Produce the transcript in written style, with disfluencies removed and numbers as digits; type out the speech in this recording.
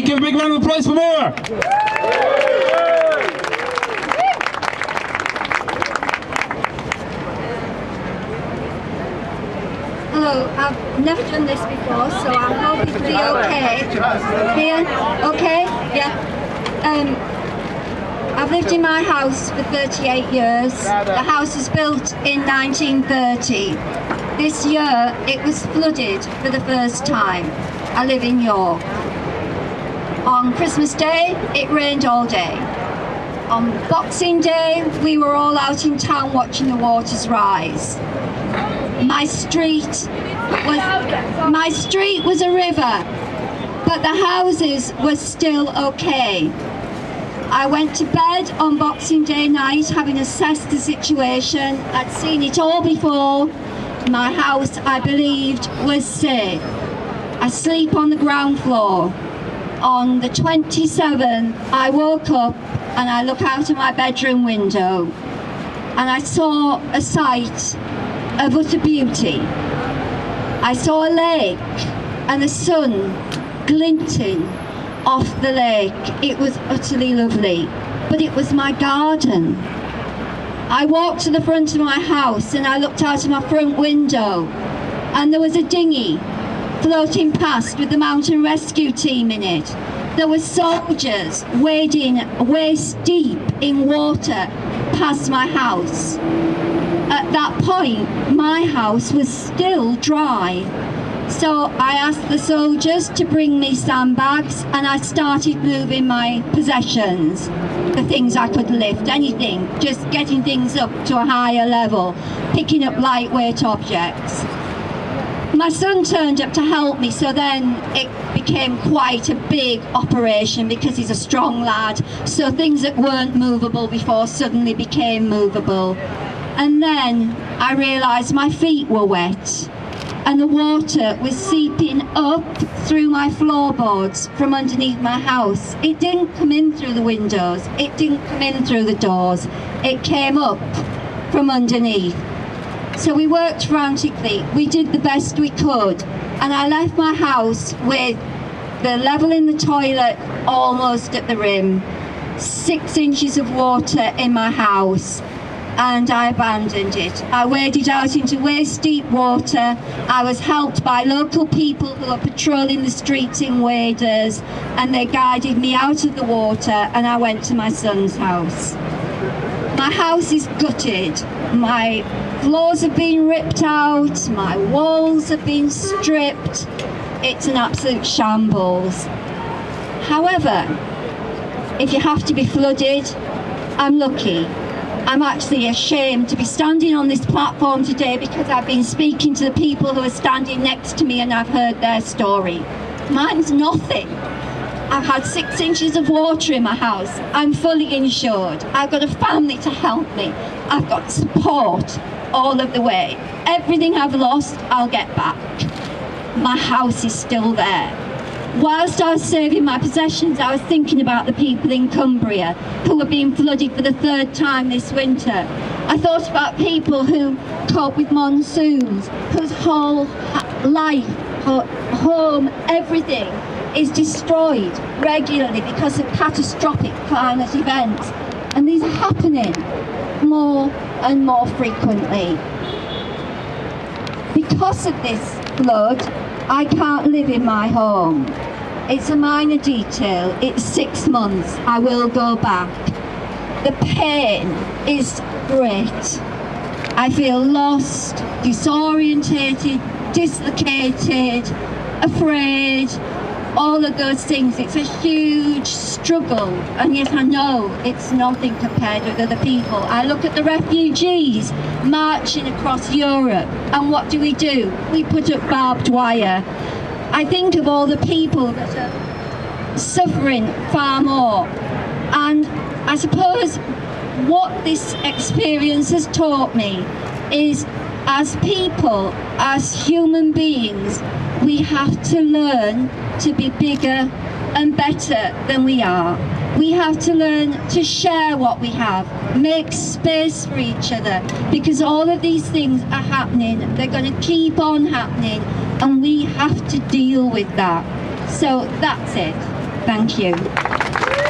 everybody. Give a big round of applause for Maura. Hello, I've never done this before, so I hope it'll be okay. Here? Okay? Yeah. I've lived in my house for 38 years. The house was built in 1930. This year it was flooded for the first time. I live in York. On Christmas Day it rained all day. On Boxing Day we were all out in town watching the waters rise. My street was a river, but the houses were still okay. I went to bed on Boxing Day night having assessed the situation. I'd seen it all before. My house, I believed, was safe. I sleep on the ground floor. On the 27th, I woke up and I look out of my bedroom window and I saw a sight of utter beauty. I saw a lake and the sun glinting off the lake. It was utterly lovely, but it was my garden. I walked to the front of my house and I looked out of my front window and there was a dinghy floating past with the mountain rescue team in it. There were soldiers wading waist deep in water past my house. At that point, my house was still dry. So I asked the soldiers to bring me sandbags and I started moving my possessions, the things I could lift, anything, just getting things up to a higher level, picking up lightweight objects. My son turned up to help me, so then it became quite a big operation because he's a strong lad, so things that weren't movable before suddenly became movable. And then I realised my feet were wet and the water was seeping up through my floorboards from underneath my house. It didn't come in through the windows, it didn't come in through the doors, it came up from underneath. So we worked frantically, we did the best we could, and I left my house with the level in the toilet almost at the rim, 6 inches of water in my house, and I abandoned it. I waded out into waist deep water. I was helped by local people who were patrolling the streets in waders, and they guided me out of the water and I went to my son's house. My house is gutted. My floors have been ripped out, my walls have been stripped. It's an absolute shambles. However, if you have to be flooded, I'm lucky. I'm actually ashamed to be standing on this platform today because I've been speaking to the people who are standing next to me and I've heard their story. Mine's nothing. I've had 6 inches of water in my house. I'm fully insured. I've got a family to help me. I've got support all of the way. Everything I've lost, I'll get back. My house is still there. Whilst I was saving my possessions, I was thinking about the people in Cumbria who are being flooded for the 3rd time this winter. I thought about people who cope with monsoons, whose whole life, home, everything is destroyed regularly because of catastrophic climate events. And these are happening more and more frequently. Because of this flood, I can't live in my home. It's a minor detail, it's 6 months, I will go back. The pain is great. I feel lost, disorientated, dislocated, afraid, all of those things. It's a huge struggle, and yet I know it's nothing compared with other people. I look at the refugees marching across Europe, and what do? We put up barbed wire. I think of all the people that are suffering far more, and I suppose what this experience has taught me is, as people, as human beings, we have to learn to be bigger and better than we are. We have to learn to share what we have, make space for each other, because all of these things are happening, they're going to keep on happening, and we have to deal with that. So that's it. Thank you.